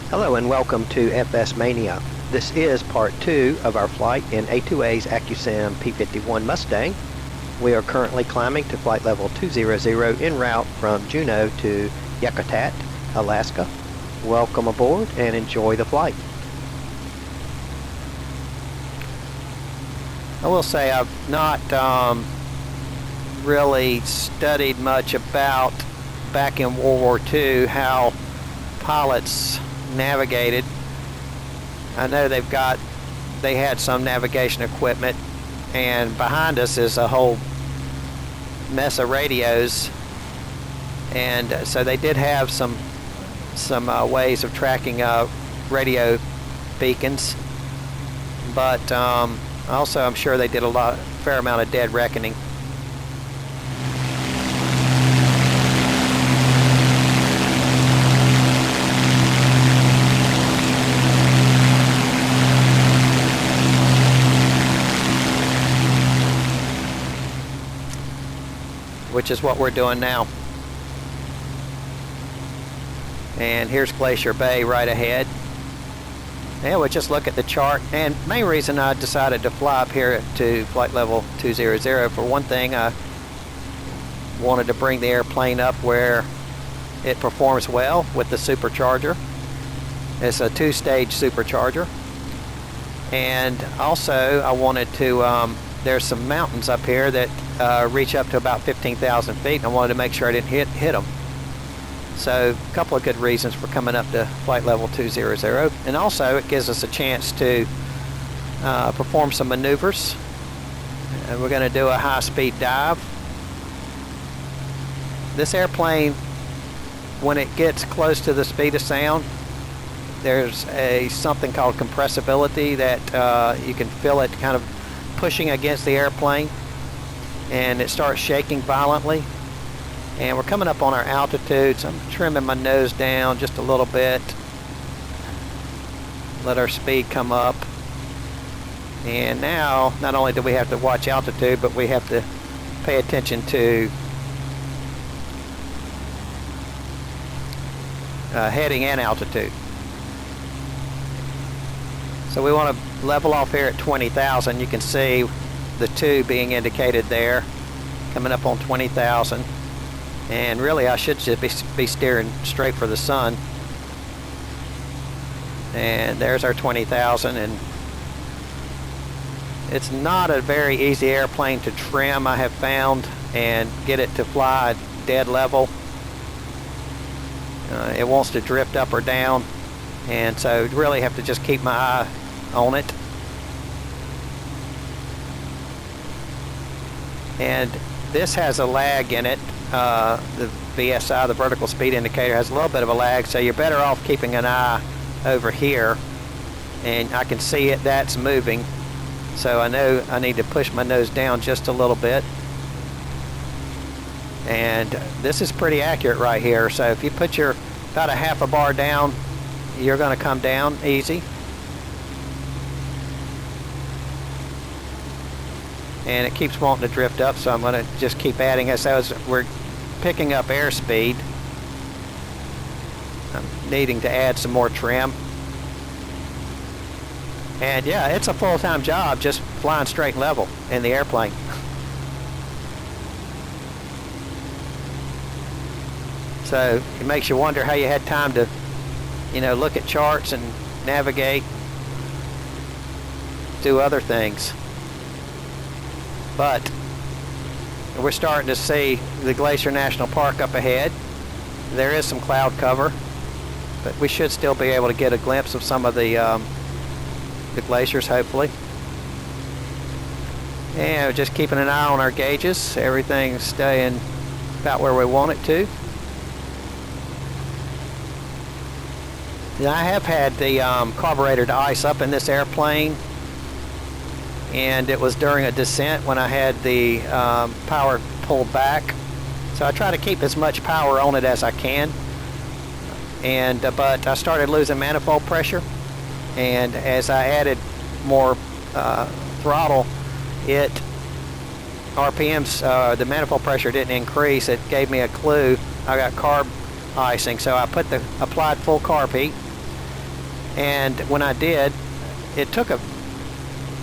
Hello and welcome to FS Mania. This is part 2 of our flight in A2A's Accu-Sim P51 Mustang. We are currently climbing to flight level 200 en route from Juneau to Yakutat, Alaska. Welcome aboard and enjoy the flight. I will say I've not really studied much about back in World War II how pilots navigated. I know they had some navigation equipment, and behind us is a whole mess of radios, and so they did have some ways of tracking radio beacons, but also I'm sure they did a fair amount of dead reckoning. Which is what we're doing now. And here's Glacier Bay right ahead. And we'll just look at the chart. And main reason I decided to fly up here to flight level 200, for one thing, I wanted to bring the airplane up where it performs well with the supercharger. It's a 2-stage supercharger. And also I wanted to, there's some mountains up here that reach up to about 15,000 feet, and I wanted to make sure I didn't hit them. So a couple of good reasons for coming up to flight level 200, and also it gives us a chance to perform some maneuvers. And we're going to do a high-speed dive. This airplane, when it gets close to the speed of sound, there's something called compressibility that you can feel it kind of pushing against the airplane, and it starts shaking violently. And we're coming up on our altitude, so I'm trimming my nose down just a little bit, let our speed come up. And now not only do we have to watch altitude, but we have to pay attention to heading and altitude. So we want to level off here at 20,000. You can see the 2 being indicated there, coming up on 20,000. And really I should just be steering straight for the sun. And there's our 20,000. And it's not a very easy airplane to trim, I have found, and get it to fly dead level. It wants to drift up or down, and so really have to just keep my eye on it. And this has a lag in it. The VSI, the vertical speed indicator, has a little bit of a lag, so you're better off keeping an eye over here. And I can see it, that's moving, so I know I need to push my nose down just a little bit. And this is pretty accurate right here, so if you put your about a half a bar down, you're going to come down easy. And it keeps wanting to drift up, so I'm going to just keep adding as we're picking up airspeed. I'm needing to add some more trim. And yeah, it's a full-time job just flying straight and level in the airplane. So it makes you wonder how you had time to, look at charts and navigate, do other things. But we're starting to see the Glacier National Park up ahead. There is some cloud cover, but we should still be able to get a glimpse of some of the glaciers, hopefully. And just keeping an eye on our gauges. Everything's staying about where we want it to. Now, I have had the carburetor to ice up in this airplane, and it was during a descent when I had the power pulled back. So I try to keep as much power on it as I can. And but I started losing manifold pressure, and as I added more throttle, RPMs, the manifold pressure didn't increase. It gave me a clue I got carb icing. So I applied full carb heat, And when I did, it took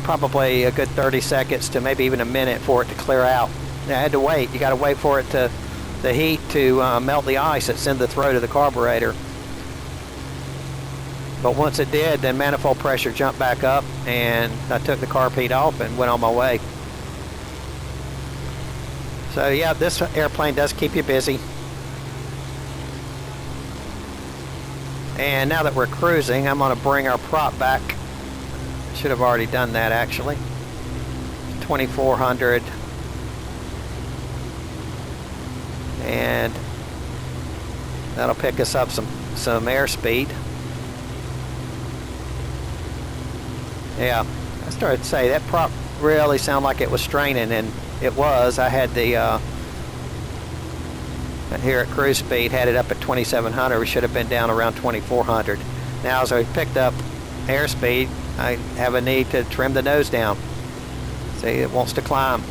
probably a good 30 seconds to maybe even a minute for it to clear out. I had to wait. You got to wait for it to the heat to melt the ice that's in the throat of the carburetor. But once it did, then manifold pressure jumped back up, and I took the carb heat off and went on my way. So yeah, this airplane does keep you busy. And now that we're cruising, I'm going to bring our prop back. Should have already done that actually. 2400. And that'll pick us up some airspeed. Yeah, I started to say that prop really sounded like it was straining, and it was. I had the here at cruise speed, had it up at 2700. We should have been down around 2400. Now as I picked up airspeed, I have a need to trim the nose down. See, it wants to climb.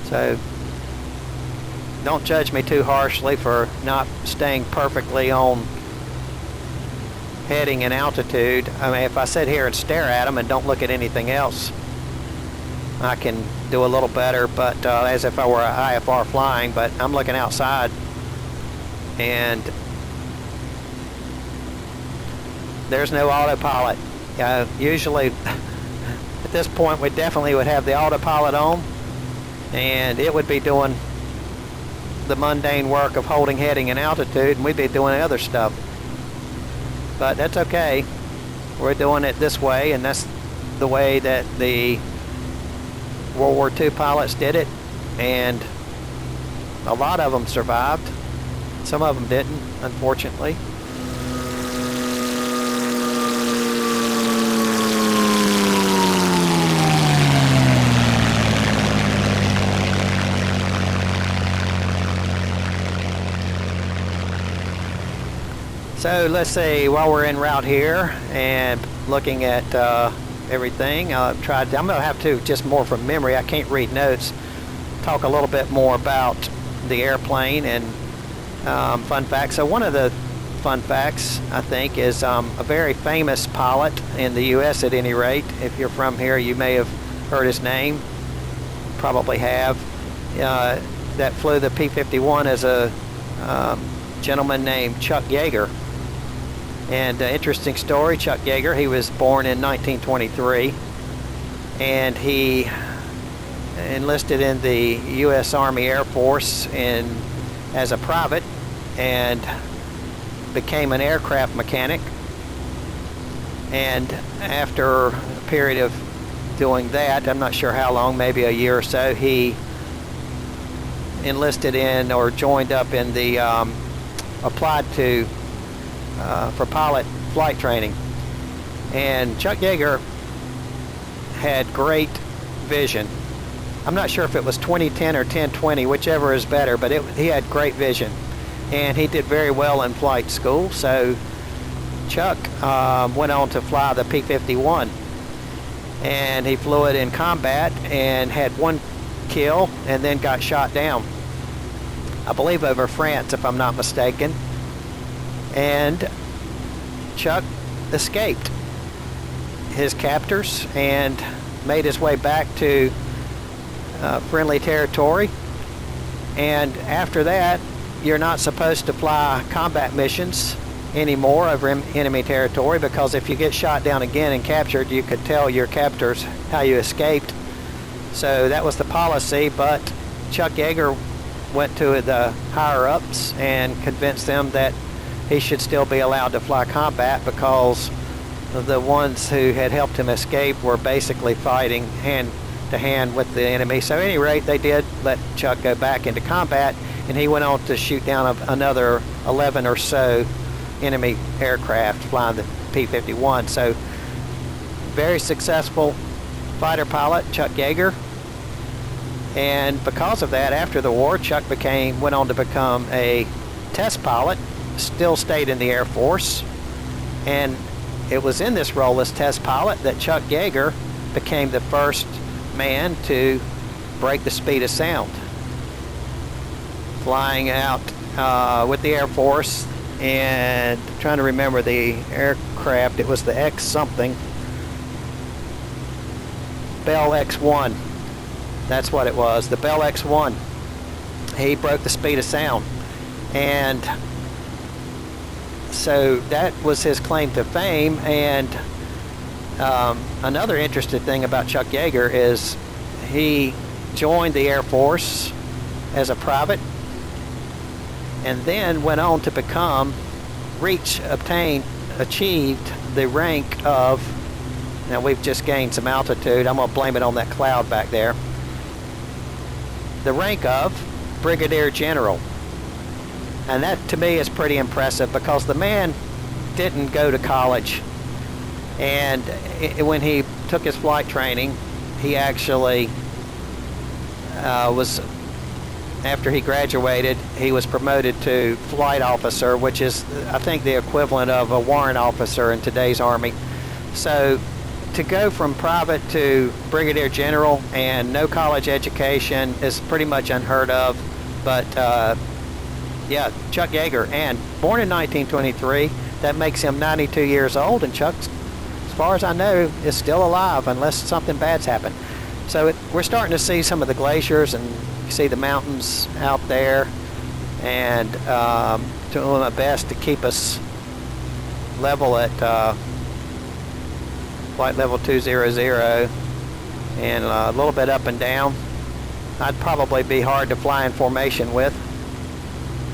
So don't judge me too harshly for not staying perfectly on heading and altitude. I mean, if I sit here and stare at them and don't look at anything else, I can do a little better, but as if I were a IFR flying, but I'm looking outside, and there's no autopilot. Usually at this point we definitely would have the autopilot on, and it would be doing the mundane work of holding heading and altitude, and we'd be doing other stuff. But that's okay. We're doing it this way, and that's the way that the World War II pilots did it, and a lot of them survived. Some of them didn't, unfortunately. So let's see, while we're en route here and looking at everything, I'm going to have to, just more from memory, I can't read notes, talk a little bit more about the airplane and fun facts. So one of the fun facts, I think, is a very famous pilot in the U.S. at any rate. If you're from here, you may have heard his name, probably have, that flew the P51 as a gentleman named Chuck Yeager. And interesting story, Chuck Yeager, he was born in 1923, and he enlisted in the U.S. Army Air Force as a private, and became an aircraft mechanic. And after a period of doing that, I'm not sure how long, maybe a year or so, he enlisted in or joined up in the applied to for pilot flight training. And Chuck Yeager had great vision. I'm not sure if it was 2010 or 1020, whichever is better, but he had great vision, and he did very well in flight school. So Chuck went on to fly the P51, and he flew it in combat and had one kill and then got shot down, I believe over France, if I'm not mistaken. And Chuck escaped his captors and made his way back to friendly territory. And after that, you're not supposed to fly combat missions anymore over enemy territory, because if you get shot down again and captured, you could tell your captors how you escaped. So that was the policy, but Chuck Yeager went to the higher-ups and convinced them that he should still be allowed to fly combat, because the ones who had helped him escape were basically fighting hand-to-hand with the enemy. So at any rate, they did let Chuck go back into combat, and he went on to shoot down another 11 or so enemy aircraft flying the P-51. So very successful fighter pilot, Chuck Yeager. And because of that, after the war, Chuck went on to become a test pilot, still stayed in the Air Force. And it was in this role as test pilot that Chuck Yeager became the first man to break the speed of sound. flying out with the Air Force, and trying to remember the aircraft. It was the X something. Bell X-1. That's what it was, the Bell X-1. He broke the speed of sound. And so that was his claim to fame. And another interesting thing about Chuck Yeager is he joined the Air Force as a private, and then went on to achieved the rank of, now we've just gained some altitude, I'm going to blame it on that cloud back there, the rank of Brigadier General. And that to me is pretty impressive, because the man didn't go to college, and when he took his flight training, he actually after he graduated, he was promoted to flight officer, which is, I think, the equivalent of a warrant officer in today's Army. So to go from private to Brigadier General and no college education is pretty much unheard of. But yeah, Chuck Yeager, and born in 1923, that makes him 92 years old, and Chuck, as far as I know, is still alive unless something bad's happened. So we're starting to see some of the glaciers, and you see the mountains out there, and doing my best to keep us level at flight level 200, and a little bit up and down. I'd probably be hard to fly in formation with.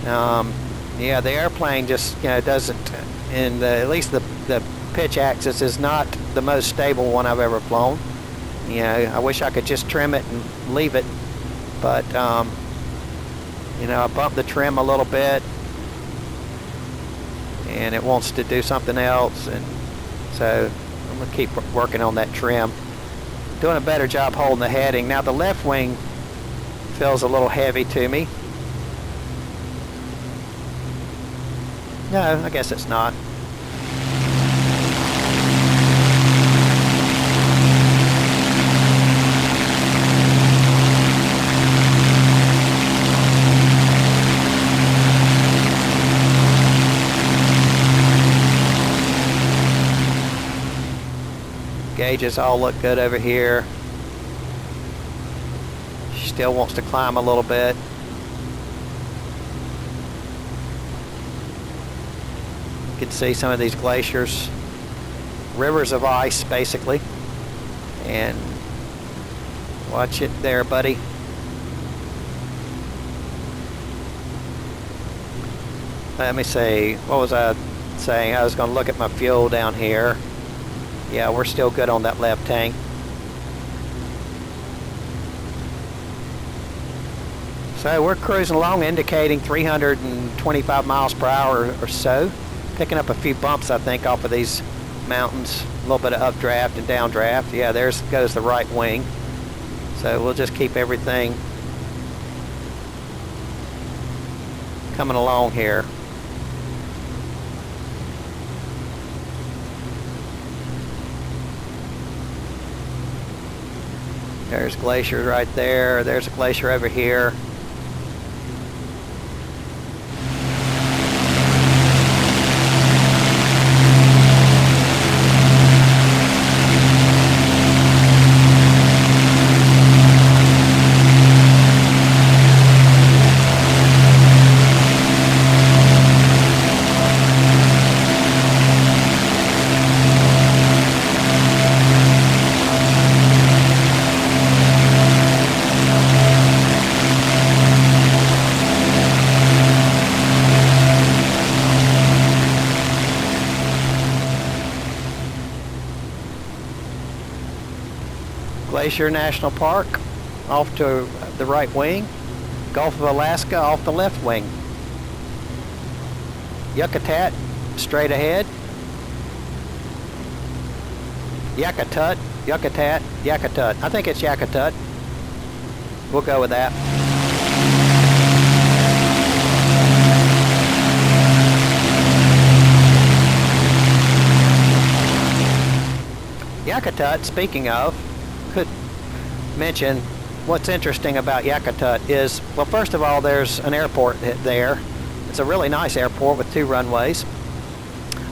Yeah, the airplane just doesn't, at least the pitch axis is not the most stable one I've ever flown. I wish I could just trim it and leave it, but I bumped the trim a little bit, and it wants to do something else, and so I'm gonna keep working on that trim. Doing a better job holding the heading. Now the left wing feels a little heavy to me. No, I guess it's not. Gauges all look good over here. She still wants to climb a little bit. You can see some of these glaciers, rivers of ice basically. And watch it there, buddy. Let me see, what was I saying? I was going to look at my fuel down here. Yeah, we're still good on that left tank. So we're cruising along, indicating 325 miles per hour or so. Picking up a few bumps, I think, off of these mountains. A little bit of updraft and downdraft. Yeah, there goes the right wing. So we'll just keep everything coming along here. There's Glacier right there. There's a glacier over here. Glacier National Park off to the right wing. Gulf of Alaska off the left wing. Yakutat straight ahead. Yakutat, Yakutat, Yakutat. I think it's Yakutat. We'll go with that. Yakutat, speaking of, could mention what's interesting about Yakutat is, well, first of all, there's an airport there. It's a really nice airport with 2 runways.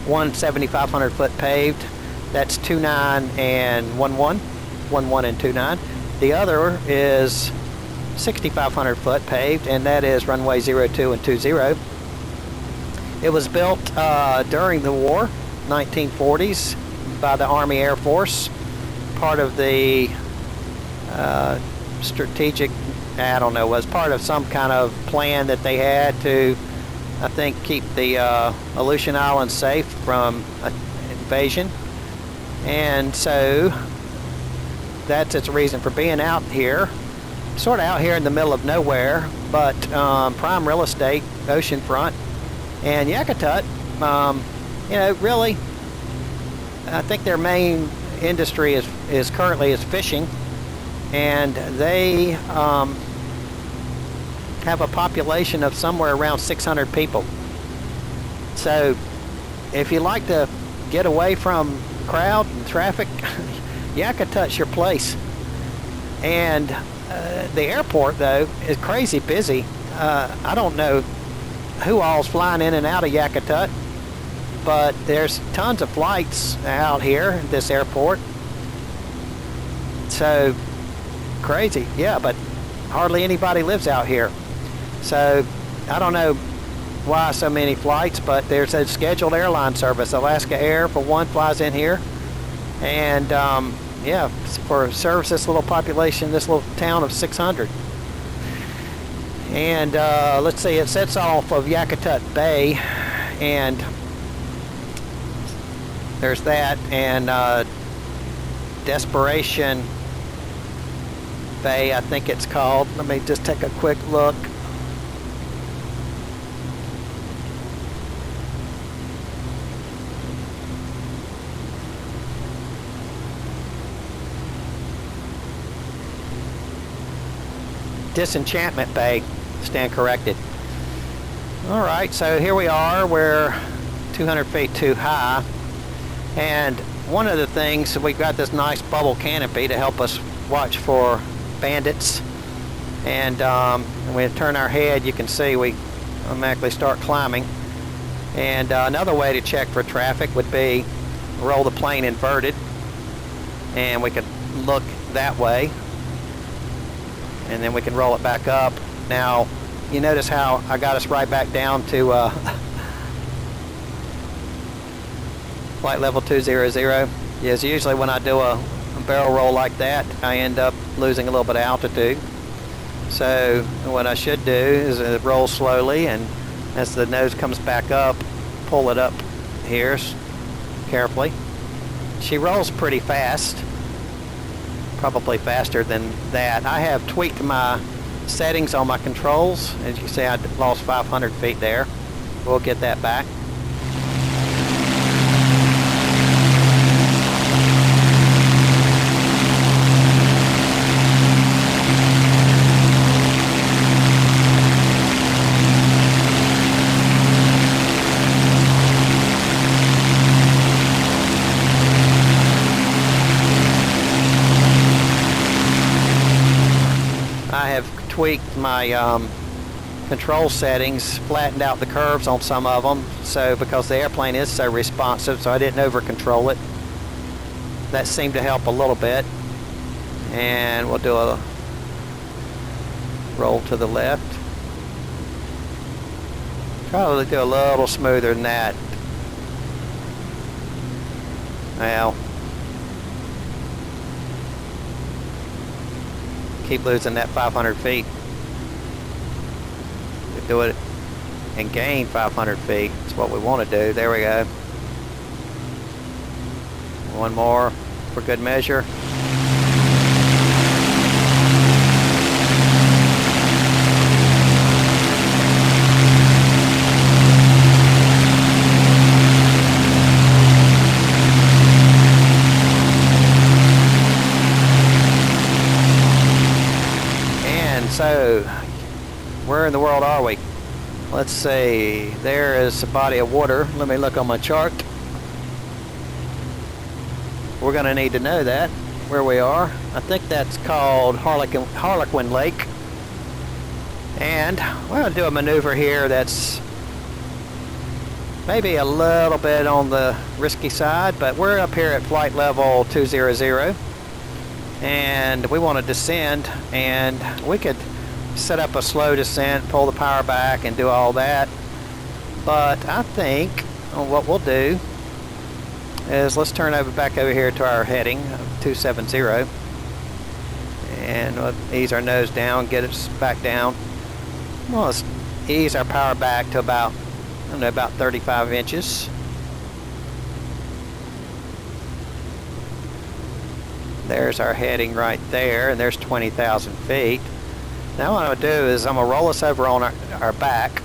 One 7,500 foot paved. That's 29 and 11, 11 and 29. The other is 6,500 foot paved, and that is runway 02 and 20. It was built during the war, 1940s, by the Army Air Force, part of the strategic, I don't know, was part of some kind of plan that they had to, I think, keep the Aleutian Islands safe from invasion. And so that's its reason for being out here, sort of out here in the middle of nowhere, but prime real estate, oceanfront. And Yakutat, you know, really, I think their main industry is currently fishing, and they have a population of somewhere around 600 people. So if you like to get away from crowd and traffic, Yakutat's your place. And the airport, though, is crazy busy. I don't know who all's flying in and out of Yakutat, but there's tons of flights out here at this airport. So crazy, yeah, but hardly anybody lives out here. So I don't know why so many flights, but there's a scheduled airline service. Alaska Air, for one, flies in here, and yeah, for service this little population, this little town of 600. And let's see, it sets off of Yakutat Bay, and there's that, and Desperation Bay, I think it's called. Let me just take a quick look. Disenchantment Bay, stand corrected. All right, so here we are. We're 200 feet too high, and one of the things, we've got this nice bubble canopy to help us watch for bandits, and when we turn our head, you can see we automatically start climbing. And another way to check for traffic would be roll the plane inverted, and we could look that way, and then we can roll it back up. Now, you notice how I got us right back down to flight level 200. Yes, usually when I do a barrel roll like that, I end up losing a little bit of altitude. So what I should do is roll slowly, and as the nose comes back up, pull it up here carefully. She rolls pretty fast, probably faster than that. I have tweaked my settings on my controls. As you see, I lost 500 feet there. We'll get that back. Tweaked my control settings, flattened out the curves on some of them, so because the airplane is so responsive, so I didn't over control it. That seemed to help a little bit. And we'll do a roll to the left. Probably do a little smoother than that. Well, keep losing that 500 feet. We do it and gain 500 feet. That's what we want to do. There we go. One more for good measure. So, where in the world are we? Let's see, there is a body of water. Let me look on my chart. We're going to need to know that. where we are. I think that's called Harlequin Lake. And we're going to do a maneuver here that's maybe a little bit on the risky side, but we're up here at flight level 200, and we want to descend, and we could set up a slow descent, pull the power back, and do all that. But I think what we'll do is let's turn back over here to our heading of 270, and we'll ease our nose down, get us back down. Well, let's ease our power back to about, I don't know, about 35 inches. There's our heading right there, and there's 20,000 feet. Now what I'm going to do is I'm going to roll us over on our back,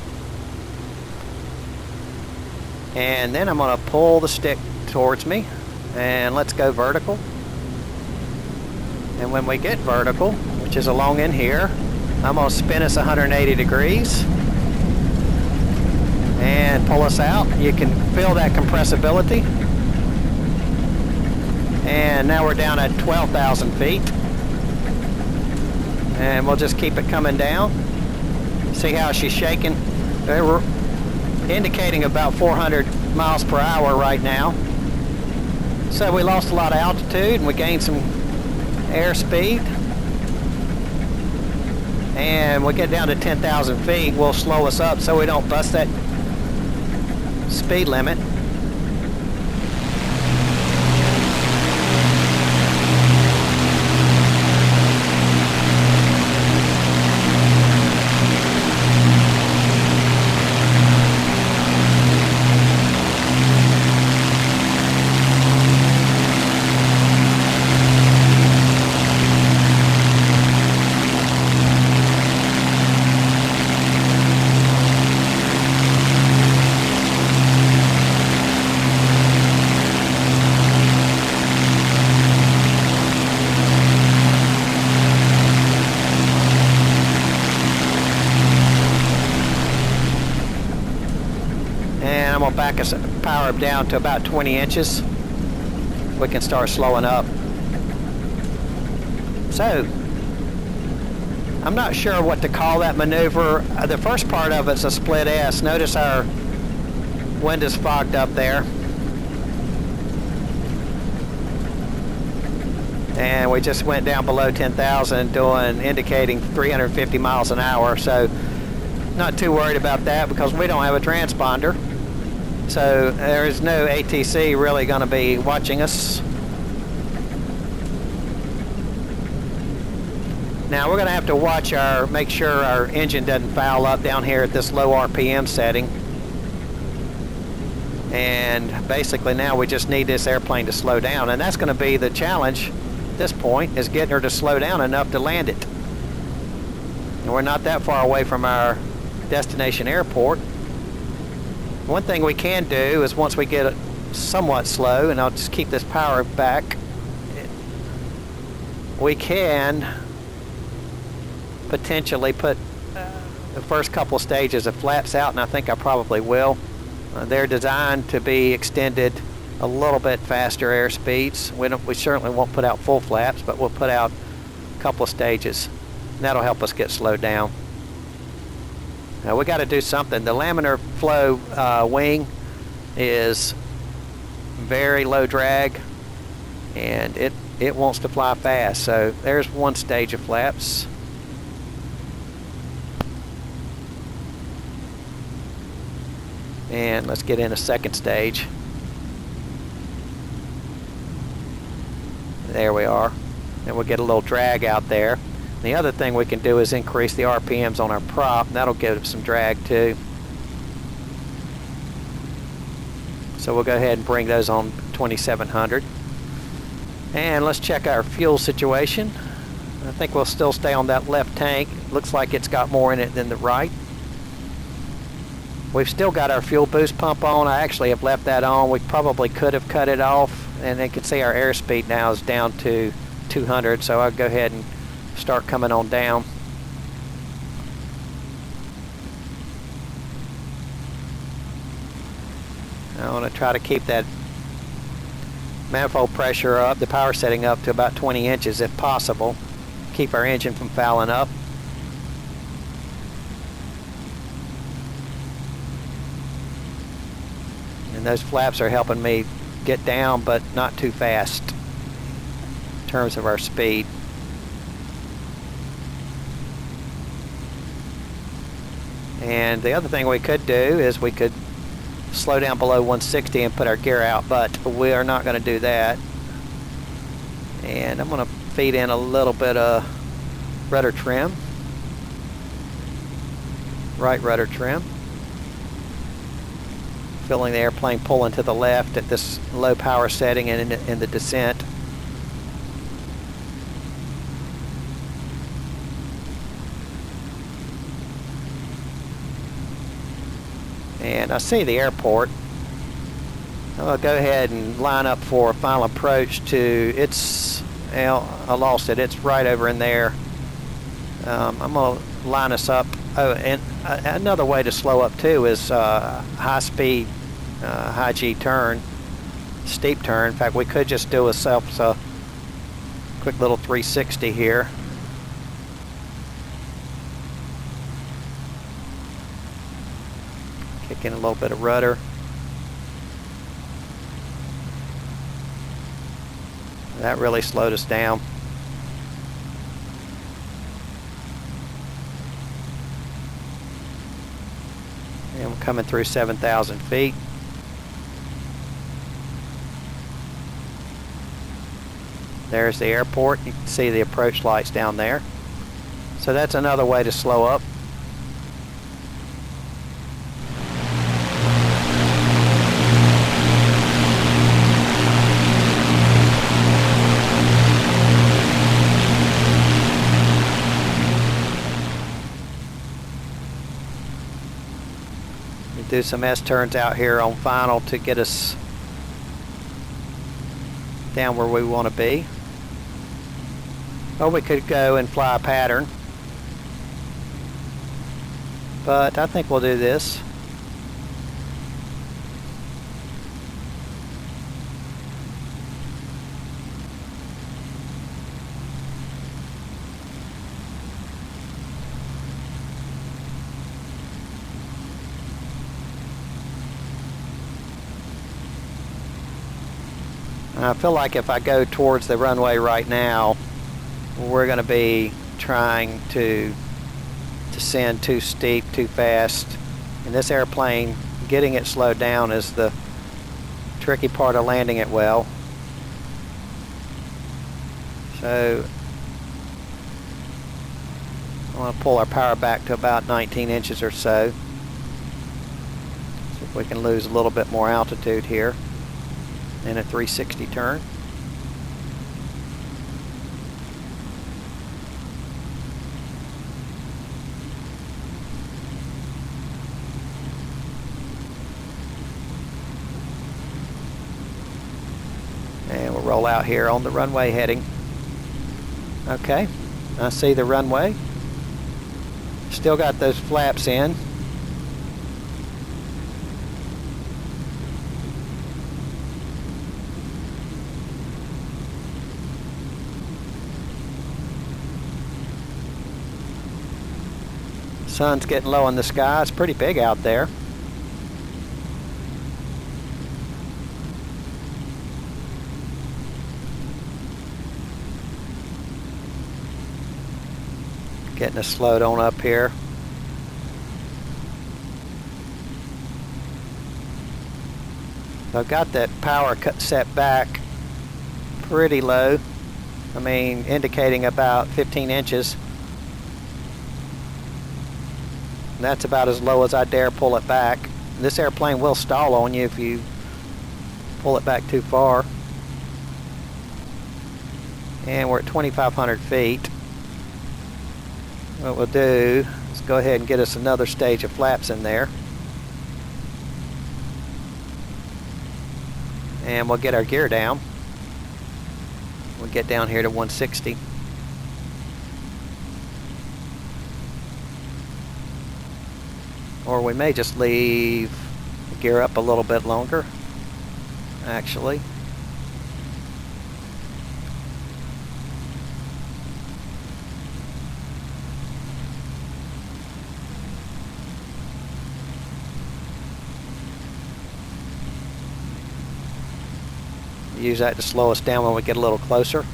and then I'm going to pull the stick towards me, and let's go vertical. And when we get vertical, which is along in here, I'm going to spin us 180 degrees and pull us out. You can feel that compressibility. And now we're down at 12,000 feet. And we'll just keep it coming down. See how she's shaking? We're indicating about 400 miles per hour right now. So we lost a lot of altitude and we gained some airspeed. And we get down to 10,000 feet, we'll slow us up so we don't bust that speed limit. I'm going to back us power down to about 20 inches. We can start slowing up. So, I'm not sure what to call that maneuver. The first part of it's a split S. Notice our wind is fogged up there. And we just went down below 10,000 indicating 350 miles an hour. So, not too worried about that because we don't have a transponder. So there is no ATC really going to be watching us. Now we're going to have to make sure our engine doesn't foul up down here at this low RPM setting. And basically now we just need this airplane to slow down, and that's going to be the challenge at this point, is getting her to slow down enough to land it. And we're not that far away from our destination airport. One thing we can do is once we get it somewhat slow, and I'll just keep this power back, we can potentially put the first couple stages of flaps out, and I think I probably will. They're designed to be extended a little bit faster air speeds. We certainly won't put out full flaps, but we'll put out a couple of stages, and that'll help us get slowed down. Now we got to do something. The laminar flow wing is very low drag, and it wants to fly fast. So there's one stage of flaps. And let's get in a second stage. There we are. And we'll get a little drag out there. The other thing we can do is increase the RPMs on our prop, and that'll give it some drag too. So we'll go ahead and bring those on 2700. And let's check our fuel situation. I think we'll still stay on that left tank. Looks like it's got more in it than the right. We've still got our fuel boost pump on. I actually have left that on. We probably could have cut it off, and you can see our airspeed now is down to 200, so I'll go ahead and start coming on down. I want to try to keep that manifold pressure up, the power setting up to about 20 inches if possible. Keep our engine from fouling up. And those flaps are helping me get down, but not too fast in terms of our speed. And the other thing we could do is we could slow down below 160 and put our gear out, but we are not going to do that. And I'm going to feed in a little bit of rudder trim, right rudder trim, filling the airplane pulling to the left at this low power setting and in the descent. And I see the airport. I'll go ahead and line up for a final approach to its, well, I lost it. It's right over in there. I'm going to line us up. Oh, and another way to slow up too is high speed, high G turn, steep turn. In fact, we could just do a quick little 360 here. Kick in a little bit of rudder. That really slowed us down. And we're coming through 7,000 feet. There's the airport. You can see the approach lights down there. So that's another way to slow up. Do some S-turns out here on final to get us down where we want to be. Or we could go and fly a pattern, but I think we'll do this. I feel like if I go towards the runway right now, we're going to be trying to descend too steep, too fast. And this airplane, getting it slowed down is the tricky part of landing it well. So I want to pull our power back to about 19 inches or so. See if we can lose a little bit more altitude here in a 360 turn. And we'll roll out here on the runway heading. Okay, I see the runway. Still got those flaps in. Sun's getting low in the sky. It's pretty big out there. Getting us slowed on up here. So I've got that power set back pretty low. I mean, indicating about 15 inches. That's about as low as I dare pull it back. This airplane will stall on you if you pull it back too far. And we're at 2,500 feet. What we'll do is go ahead and get us another stage of flaps in there. And we'll get our gear down. We'll get down here to 160. Or we may just leave the gear up a little bit longer, actually. Use that to slow us down when we get a little closer.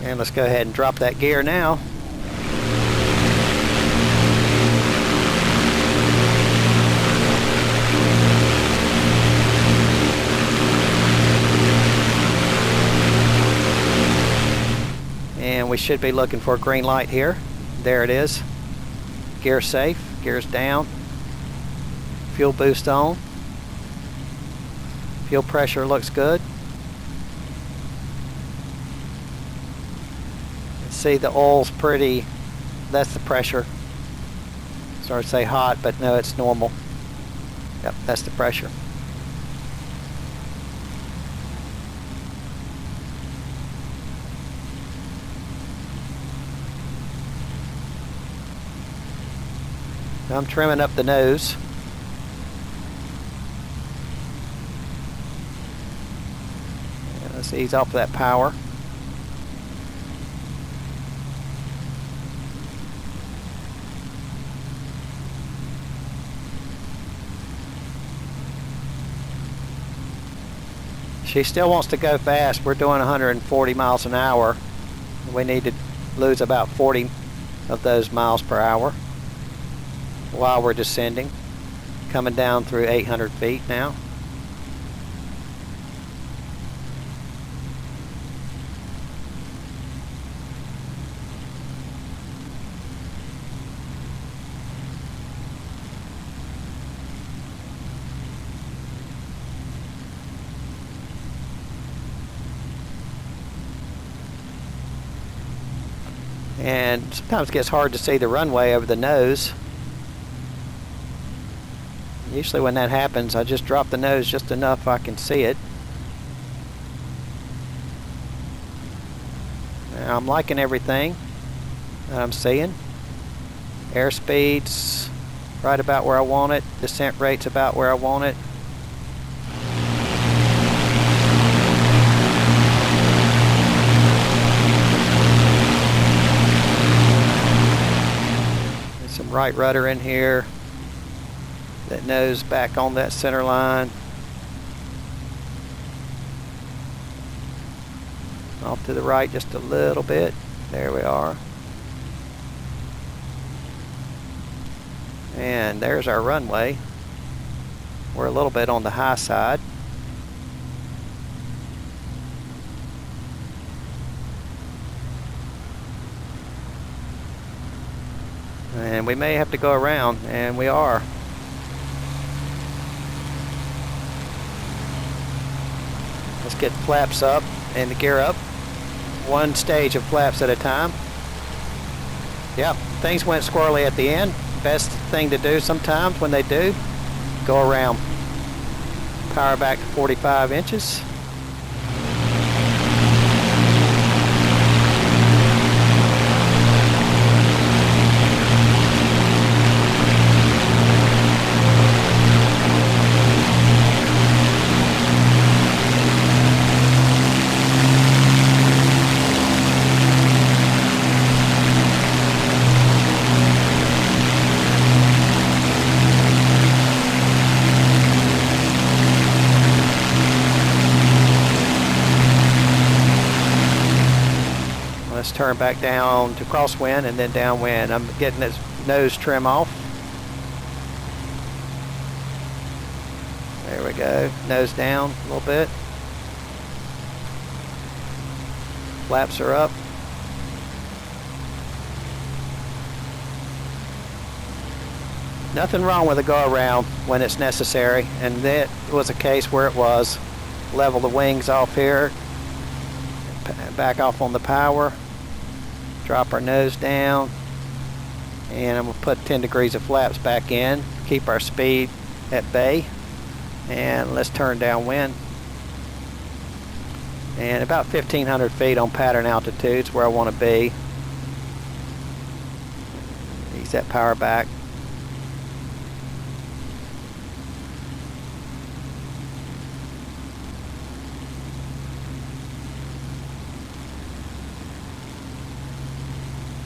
And let's go ahead and drop that gear now. And we should be looking for a green light here. There it is. Gear safe, gears down. Fuel boost on. Fuel pressure looks good. See, the oil's pretty, that's the pressure. Sorry to say hot, but no, it's normal. Yep, that's the pressure. Now I'm trimming up the nose. And let's ease off that power. She still wants to go fast. We're doing 140 miles an hour. We need to lose about 40 of those miles per hour while we're descending. Coming down through 800 feet now. And sometimes it gets hard to see the runway over the nose. Usually when that happens, I just drop the nose just enough I can see it. Now I'm liking everything that I'm seeing. Airspeed's right about where I want it. Descent rate's about where I want it. Some right rudder in here. That nose back on that center line. Off to the right just a little bit. There we are. And there's our runway. We're a little bit on the high side. And we may have to go around, and we are. Let's get flaps up and the gear up. One stage of flaps at a time. Yep, things went squirrely at the end. Best thing to do sometimes when they do, go around. Power back to 45 inches. Let's turn back down to crosswind and then downwind. I'm getting this nose trim off. There we go. Nose down a little bit. Flaps are up. Nothing wrong with a go around when it's necessary, and that was a case where it was. Level the wings off here. Back off on the power. Drop our nose down, and I'm going to put 10 degrees of flaps back in, keep our speed at bay, and let's turn downwind. And about 1,500 feet on pattern altitude is where I want to be. Ease that power back.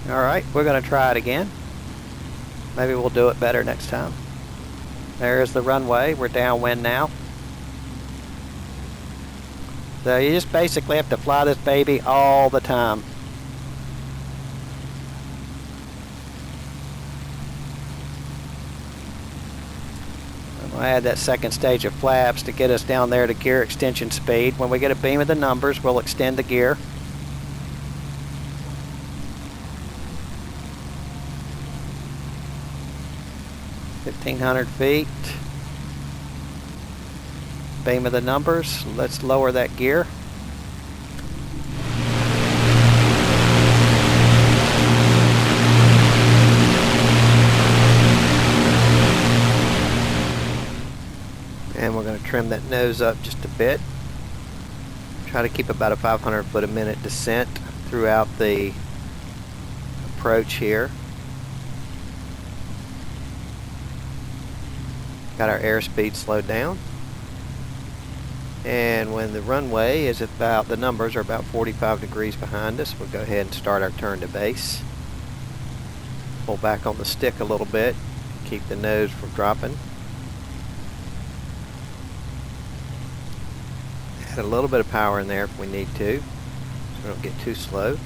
Alright, we're going to try it again. Maybe we'll do it better next time. There's the runway. We're downwind now. So you just basically have to fly this baby all the time. I'm going to add that second stage of flaps to get us down there to gear extension speed. When we get a beam of the numbers, we'll extend the gear. (1,500 feet). Beam of the numbers. Let's lower that gear. And we're going to trim that nose up just a bit. Try to keep about a 500 foot a minute descent throughout the approach here. Got our airspeed slowed down. And when the runway is about, the numbers are about 45 degrees behind us, we'll go ahead and start our turn to base. Pull back on the stick a little bit, keep the nose from dropping. Add a little bit of power in there if we need to, so we don't get too slow.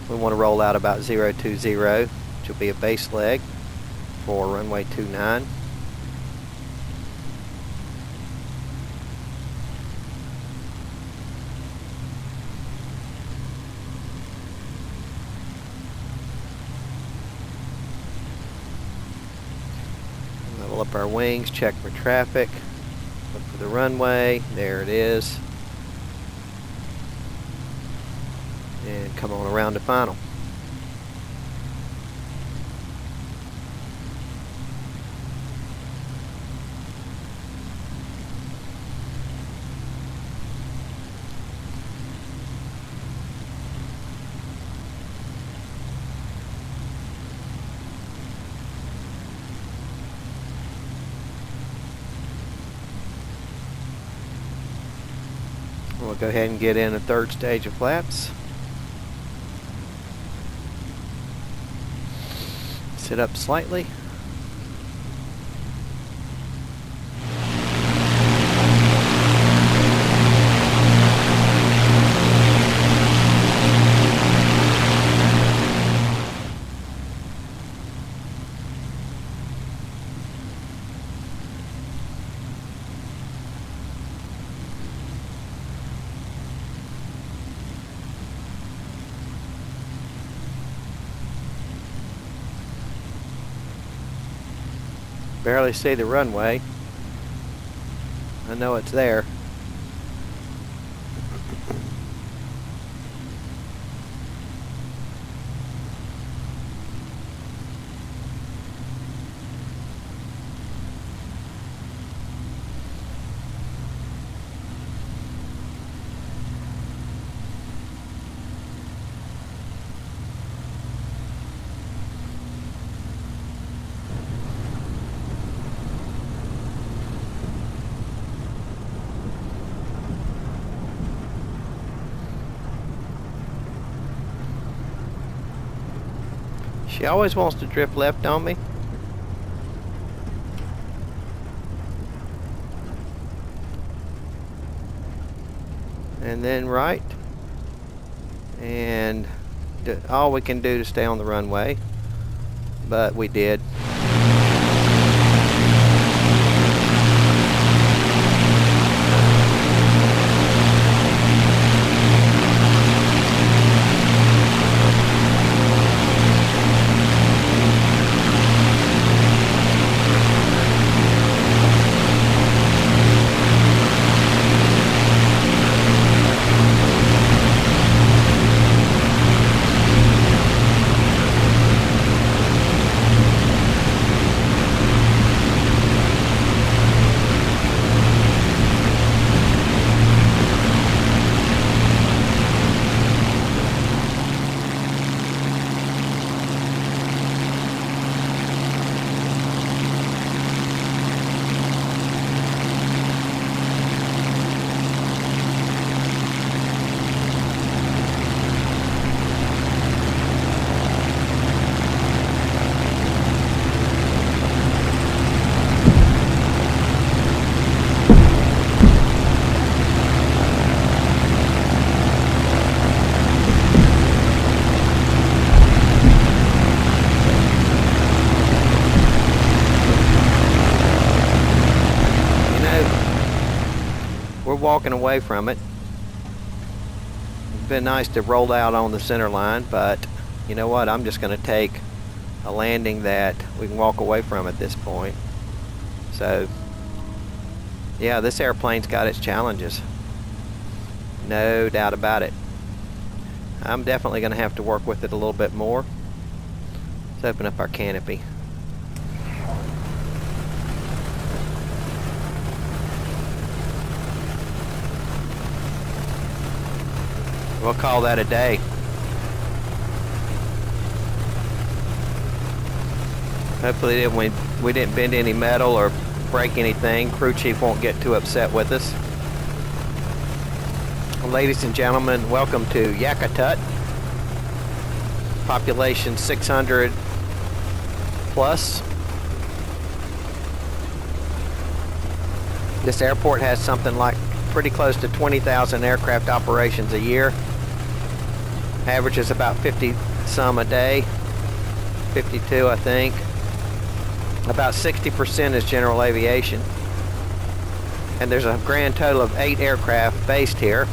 We want to roll out about 020, which will be a base leg for runway 29. Level up our wings, check for traffic, look for the runway, there it is, and come on around to final. We'll go ahead and get in a third stage of flaps. Sit up slightly. Barely see the runway. I know it's there. She always wants to drift left on me. And then right. And all we can do to stay on the runway. But we did. walking away from it. It'd been nice to roll out on the center line, but you know what? I'm just going to take a landing that we can walk away from at this point. So, yeah, this airplane's got its challenges. No doubt about it. I'm definitely going to have to work with it a little bit more. Let's open up our canopy. We'll call that a day. Hopefully we didn't bend any metal or break anything. Crew chief won't get too upset with us. Well, ladies and gentlemen, welcome to Yakutat. Population 600 plus. This airport has something like pretty close to 20,000 aircraft operations a year. Average is about 50 some a day. 52, I think. About 60% is general aviation. And there's a grand total of 8 aircraft based here.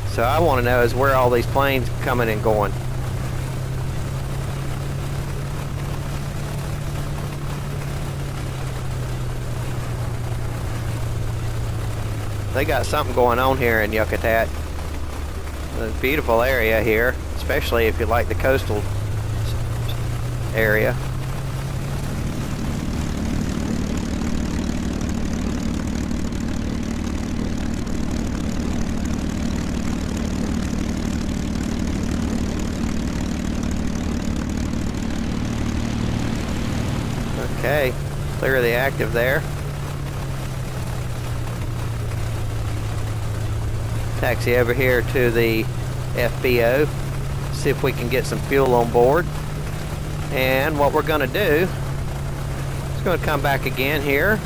So I want to know is where all these planes coming and going. They got something going on here in Yakutat. A beautiful area here, especially if you like the coastal area. Okay, clear the active there. Taxi over here to the FBO, see if we can get some fuel on board. And what we're going to do is going to come back again here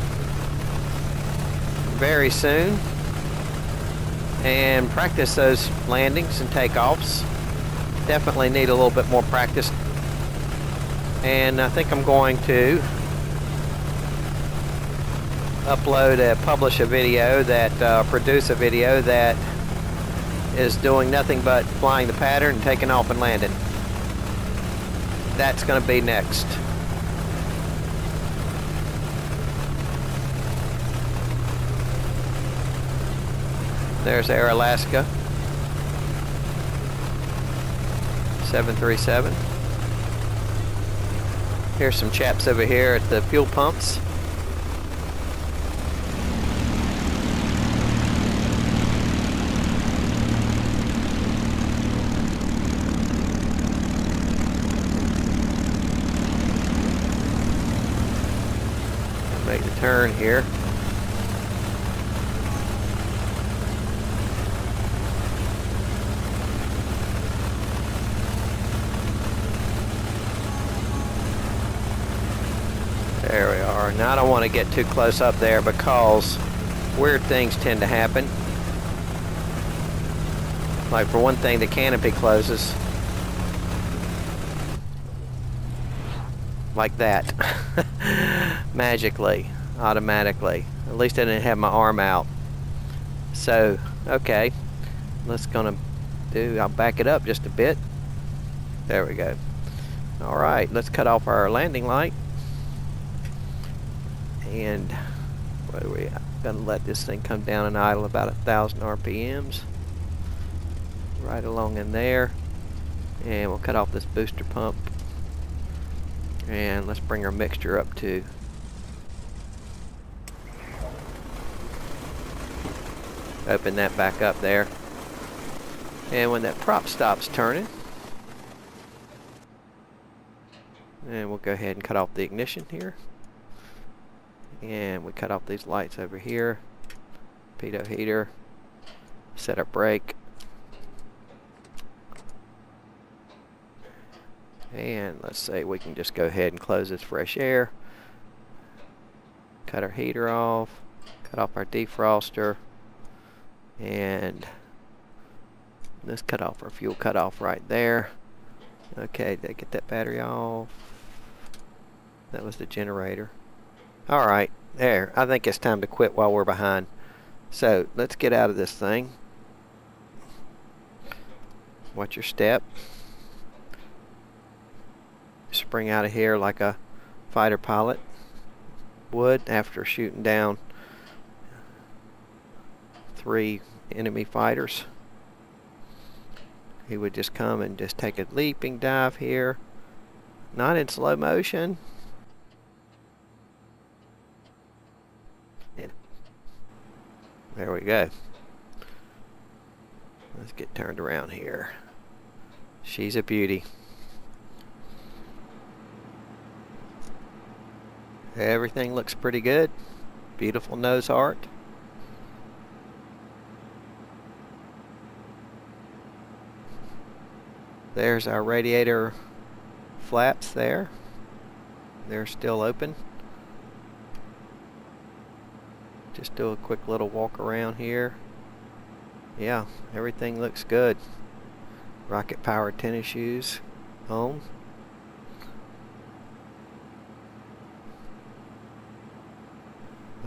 very soon and practice those landings and takeoffs. Definitely need a little bit more practice. And I think I'm going to publish a video that produce a video that is doing nothing but flying the pattern and taking off and landing. That's going to be next. There's Air Alaska 737. Here's some chaps over here at the fuel pumps. Make the turn here. There we are. Now I don't want to get too close up there because weird things tend to happen. Like for one thing, the canopy closes like that. Magically, automatically. At least I didn't have my arm out. So, okay. I'll back it up just a bit. There we go. Alright, let's cut off our landing light. And what are we at? Gonna let this thing come down and idle about 1,000 RPMs. Right along in there. And we'll cut off this booster pump. And let's bring our mixture up to open that back up there. And when that prop stops turning, and we'll go ahead and cut off the ignition here. And we cut off these lights over here. Pitot heater. Set our brake. And let's say we can just go ahead and close this fresh air. Cut our heater off. Cut off our defroster. And let's cut off our fuel cutoff right there. Okay, did I get that battery off? That was the generator. Alright, there. I think it's time to quit while we're behind. So let's get out of this thing. Watch your step. Spring out of here like a fighter pilot would after shooting down 3 enemy fighters. He would just come and just take a leaping dive here. Not in slow motion. Yeah. There we go. Let's get turned around here. She's a beauty. Everything looks pretty good. Beautiful nose art. There's our radiator flaps there. They're still open. Just do a quick little walk around here. Yeah, everything looks good. Rocket powered tennis shoes on.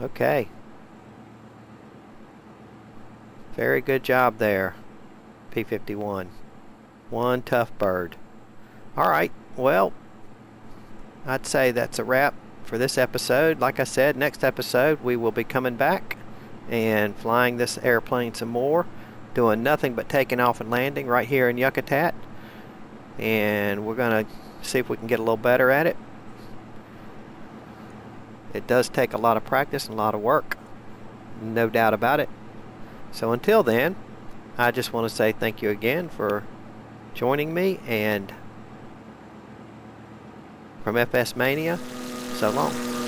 Okay. Very good job there, P51. One tough bird. Alright, well, I'd say that's a wrap for this episode. Like I said, next episode we will be coming back and flying this airplane some more, doing nothing but taking off and landing right here in Yakutat. And we're going to see if we can get a little better at it. It does take a lot of practice and a lot of work, no doubt about it. So until then, I just want to say thank you again for joining me, and from FS Mania, so long.